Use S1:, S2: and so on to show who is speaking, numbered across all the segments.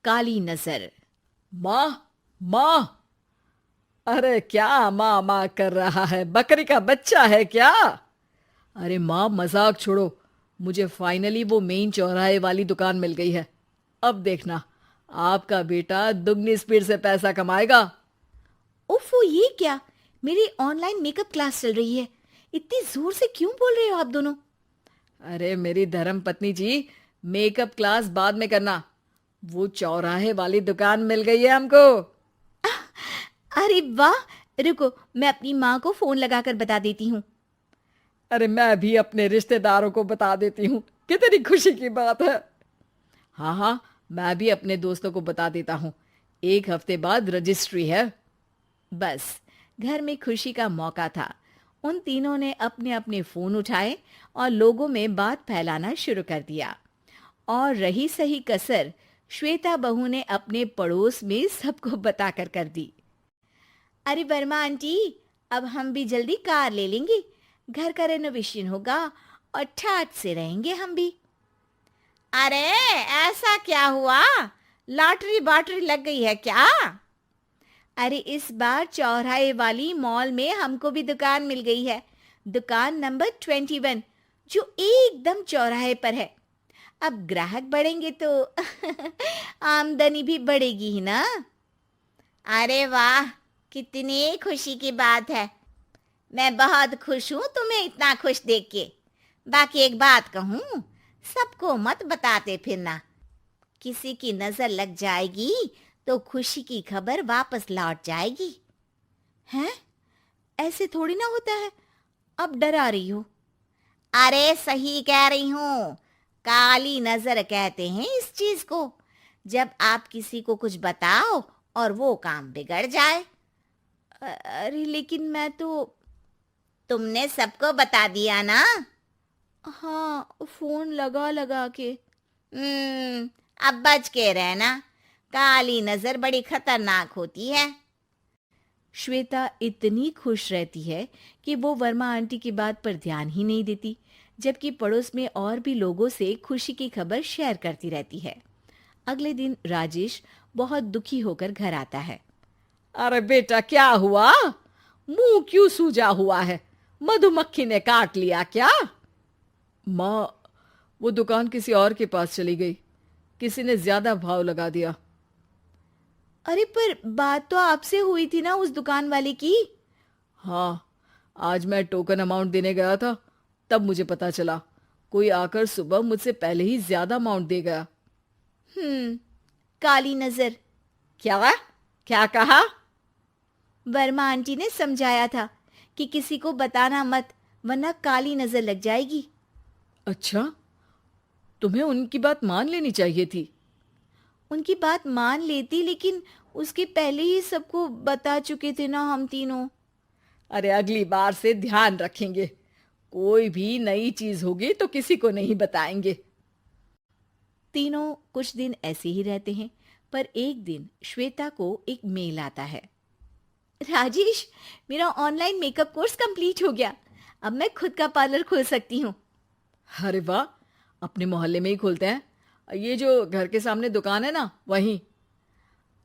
S1: काली नजर।
S2: माँ, माँ। अरे क्या माँ माँ कर रहा है? बकरी का बच्चा है क्या? अरे माँ, मजाक छोड़ो। मुझे फाइनली वो मेन चौराहे वाली दुकान मिल गई है। अब देखना, आपका बेटा दुगनी स्पीड से पैसा कमाएगा।
S1: ओफो, ये क्या? मेरी ऑनलाइन मेकअप क्लास चल रही है। इतनी जोर से क्यों बोल रहे हो आप दोनों?
S2: अरे मेरी धर्म पत्नी जी, मेकअप क्लास बाद में करना। वो चौराहे वाली दुकान मिल गई है हमको।
S1: अरे वाह! रुको, मैं अपनी माँ को फोन लगाकर बता देती हूँ।
S2: अरे मैं भी अपने रिश्तेदारों को बता देती हूँ। कितनी खुशी की बात है। हाँ हाँ, मैं भी अपने दोस्तों को बता देता हूँ। 1 हफ्ते बाद रजिस्ट्री है।
S1: बस, घर में खुशी का मौका था। उन तीनों ने अपने अपने फोन उठाए और लोगों में बात फैलाना शुरू कर दिया। और रही सही कसर, श्वेता बहू ने अपने पड़ोस में सबको बताकर कर दी। अरे वर्मा आंटी, अब हम भी जल्दी कार ले लेंगे। घर का रेनोवेशन होगा और ठाट से रहेंगे हम भी। अरे, ऐसा क्या हुआ? लॉटरी बाटरी लग गई है क्या? अरे, इस बार चौराहे वाली मॉल में हमको भी दुकान मिल गई है। दुकान नंबर 21, जो एकदम चौराहे पर है। अब ग्राहक बढ़ेंगे तो आमदनी भी बढ़ेगी ही ना। अरे वाह, कितनी खुशी की बात है। मैं बहुत खुश हूँ तुम्हें इतना खुश देख के। बाकी एक बात कहूँ, सबको मत बताते फिरना। किसी की नजर लग जाएगी तो खुशी की खबर वापस लौट जाएगी। हैं? ऐसे थोड़ी ना होता है। अब डरा रही हो। अरे सही कह रही हूँ। काली नजर कहते हैं इस चीज को, जब आप किसी को कुछ बताओ और वो काम बिगड़ जाए। अरे लेकिन मैं तो। तुमने सबको बता दिया ना? हाँ, फोन लगा लगा के। अब बच के रहना। काली नजर बड़ी खतरनाक होती है। श्वेता इतनी खुश रहती है कि वो वर्मा आंटी की बात पर ध्यान ही नहीं देती, जबकि पड़ोस में और भी लोगों से खुशी की खबर शेयर करती रहती है। अगले दिन राजेश बहुत दुखी होकर घर आता है।
S2: अरे बेटा, क्या हुआ? मुंह क्यों सूजा हुआ है? मधुमक्खी ने काट लिया क्या? माँ, वो दुकान किसी और के पास चली गई। किसी ने ज्यादा भाव लगा दिया।
S1: अरे पर बात तो आपसे हुई थी ना उस दुकान वाले की।
S2: हाँ, आज मैं टोकन अमाउंट देने गया था, तब मुझे पता चला। कोई आकर सुबह मुझसे पहले ही ज्यादा अमाउंट दे गया।
S1: हम्म, काली नजर।
S2: क्या? क्या कहा?
S1: वर्मा आंटी ने समझाया था कि किसी को बताना मत, वरना काली नजर लग जाएगी।
S2: अच्छा, तुम्हें उनकी बात मान लेनी चाहिए थी।
S1: उनकी बात मान लेती, लेकिन उसके पहले ही सबको बता चुके थे ना हम तीनों।
S2: अरे अगली बार से ध्यान रखेंगे। कोई भी नई चीज होगी तो किसी को नहीं बताएंगे।
S1: तीनों कुछ दिन ऐसे ही रहते हैं, पर एक दिन श्वेता को एक मेल आता है। राजेश, मेरा ऑनलाइन मेकअप कोर्स कंप्लीट हो गया। अब मैं खुद का पार्लर खोल सकती हूँ।
S2: अरे वाह, अपने मोहल्ले में ही खोलते हैं। ये जो घर के सामने दुकान है ना, वहीं।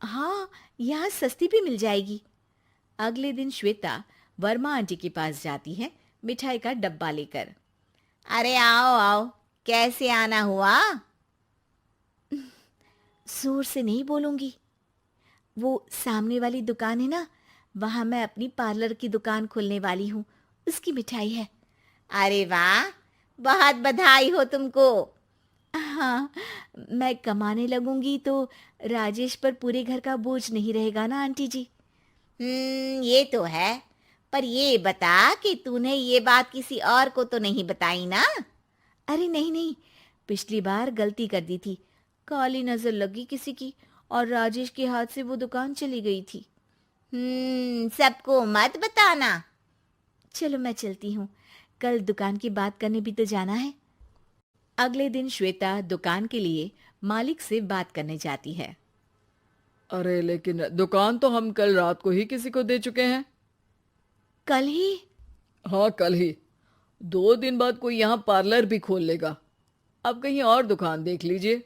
S1: हाँ, यहाँ सस्ती भी मिल जाएगी। अगले दिन श्वेता वर्मा आंटी के पास जाती है, मिठाई का डब्बा लेकर। अरे आओ आओ, कैसे आना हुआ? जोर से नहीं बोलूंगी। वो सामने वाली दुकान है ना, वहां मैं अपनी पार्लर की दुकान खोलने वाली हूँ। उसकी मिठाई है। अरे वाह, बहुत बधाई हो तुमको। हाँ, मैं कमाने लगूंगी तो राजेश पर पूरे घर का बोझ नहीं रहेगा ना आंटी जी। ये तो है। पर ये बता कि तूने ये बात किसी और को तो नहीं बताई ना? अरे नहीं नहीं, पिछली बार गलती कर दी थी। काली नजर लगी किसी की और राजेश के हाथ से वो दुकान चली गई थी। सबको मत बताना। चलो मैं चलती हूँ, कल दुकान की बात करने भी तो जाना है। अगले दिन श्वेता दुकान के लिए मालिक से बात करने जाती है।
S2: अरे लेकिन दुकान तो हम कल रात को ही किसी को दे चुके हैं।
S1: कल ही?
S2: हाँ, कल ही। 2 दिन बाद कोई यहाँ पार्लर भी खोल लेगा। अब कहीं और दुकान देख लीजिए।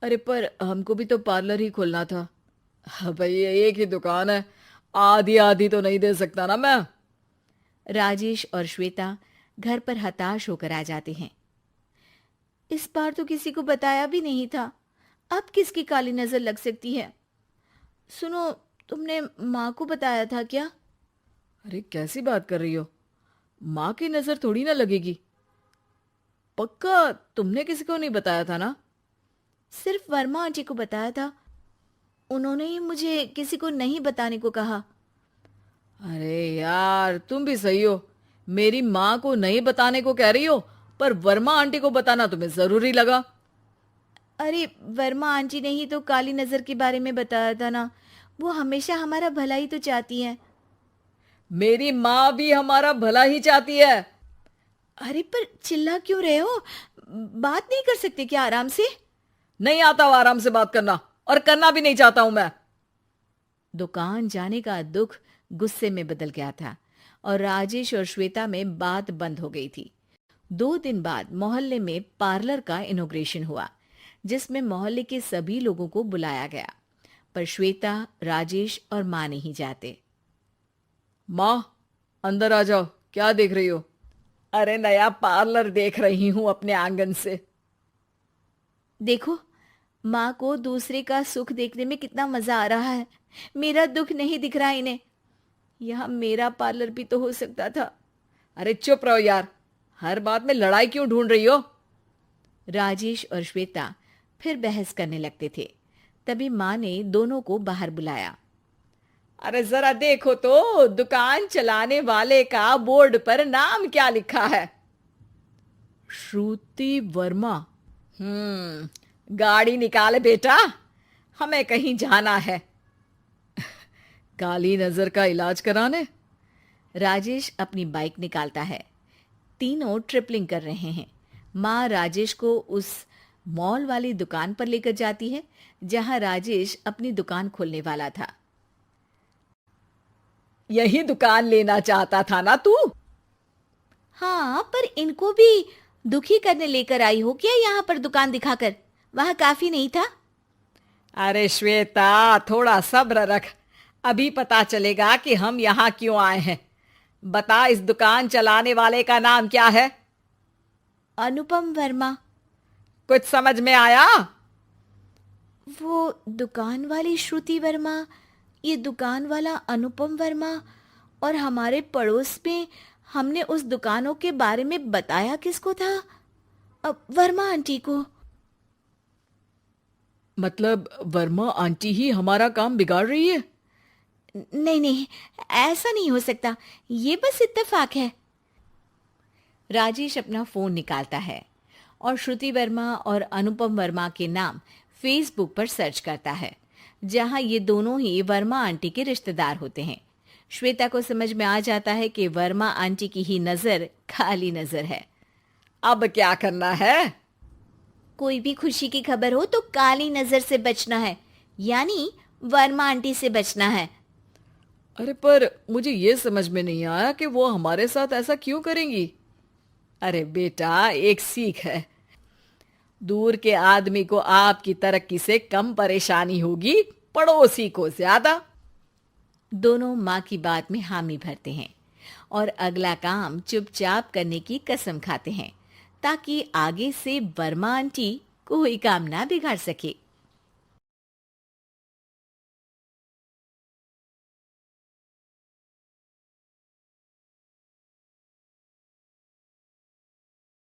S2: अरे पर हमको भी तो पार्लर ही खोलना था। हाँ भाई, एक ही दुकान है, आधी आधी तो नहीं दे सकता ना मैं।
S1: राजेश और श्वेता घर पर हताश होकर आ जाते हैं। इस बार तो किसी को बताया भी नहीं था, अब किसकी काली नजर लग सकती है। सुनो, तुमने माँ को बताया था क्या?
S2: अरे कैसी बात कर रही हो, माँ की नजर थोड़ी ना लगेगी। पक्का तुमने किसी को नहीं बताया था ना?
S1: सिर्फ वर्मा आंटी को बताया था, उन्होंने ही मुझे किसी को नहीं बताने को कहा।
S2: अरे यार, तुम भी सही हो, मेरी माँ को नहीं बताने को कह रही हो, पर वर्मा आंटी को बताना तुम्हें जरूरी लगा।
S1: अरे वर्मा आंटी ने ही तो काली नजर के बारे में बताया था ना, वो हमेशा हमारा भला ही तो चाहती है।
S2: मेरी माँ भी हमारा भला ही चाहती है।
S1: अरे पर चिल्ला क्यों रहे हो? बात नहीं कर सकते क्या आराम से?
S2: नहीं आता वो आराम से बात करना, और करना भी नहीं चाहता हूं मैं।
S1: दुकान जाने का दुख गुस्से में बदल गया था और राजेश और श्वेता में बात बंद हो गई थी। 2 दिन बाद मोहल्ले में पार्लर का इनॉग्रेशन हुआ, जिसमें मोहल्ले के सभी लोगों को बुलाया गया, पर श्वेता, राजेश और माँ नहीं जाते।
S2: माँ, अंदर आ जाओ, क्या देख रही हो? अरे नया पार्लर देख रही हूं अपने आंगन से।
S1: देखो, माँ को दूसरे का सुख देखने में कितना मजा आ रहा है, मेरा दुख नहीं दिख रहा इन्हें। यहाँ मेरा पार्लर भी तो हो सकता था।
S2: अरे चुप रहो यार, हर बात में लड़ाई क्यों ढूंढ रही हो?
S1: राजेश और श्वेता फिर बहस करने लगते थे। तभी माँ ने दोनों को बाहर बुलाया।
S2: अरे जरा देखो तो, दुकान चलाने वाले का बोर्ड पर नाम क्या लिखा है? श्रुति वर्मा। गाड़ी निकाले बेटा, हमें कहीं जाना है। काली नजर का इलाज कराने?
S1: राजेश अपनी बाइक निकालता है। तीनों ट्रिपलिंग कर रहे हैं। माँ राजेश को उस मॉल वाली दुकान पर लेकर जाती है जहां राजेश अपनी दुकान खोलने वाला था।
S2: यही दुकान लेना चाहता था ना तू?
S1: हाँ, पर इनको भी दुखी करने लेकर आई हो क्या यहाँ पर दुकान दिखाकर? वहां काफी नहीं था?
S2: अरे श्वेता, थोड़ा सब्र रख, अभी पता चलेगा कि हम यहाँ क्यों आए हैं। बता, इस दुकान चलाने वाले का नाम क्या है?
S1: अनुपम वर्मा।
S2: कुछ समझ में आया?
S1: वो दुकान वाली श्रुति वर्मा, ये दुकान वाला अनुपम वर्मा, और हमारे पड़ोस में हमने उस दुकानों के बारे में बताया किसको था? अब वर्मा आंटी को।
S2: मतलब वर्मा आंटी ही हमारा काम बिगाड़ रही है?
S1: नहीं नहीं, ऐसा नहीं हो सकता, ये बस इत्तेफाक है। राजेश अपना फोन निकालता है और श्रुति वर्मा और अनुपम वर्मा के नाम फेसबुक पर सर्च करता है, जहां ये दोनों ही वर्मा आंटी के रिश्तेदार होते हैं। श्वेता को समझ में आ जाता है कि वर्मा आंटी की ही नजर खाली नजर है।
S2: अब क्या करना है?
S1: कोई भी खुशी की खबर हो तो काली नजर से बचना है, यानी वर्मा आंटी से बचना है।
S2: अरे पर मुझे ये समझ में नहीं आया कि वो हमारे साथ ऐसा क्यों करेंगी। अरे बेटा, एक सीख है, दूर के आदमी को आपकी तरक्की से कम परेशानी होगी, पड़ोसी को ज्यादा।
S1: दोनों माँ की बात में हामी भरते हैं और अगला काम चुपचाप करने की कसम खाते हैं, ताकि आगे से वर्मा आंटी कोई काम ना बिगाड़ सके।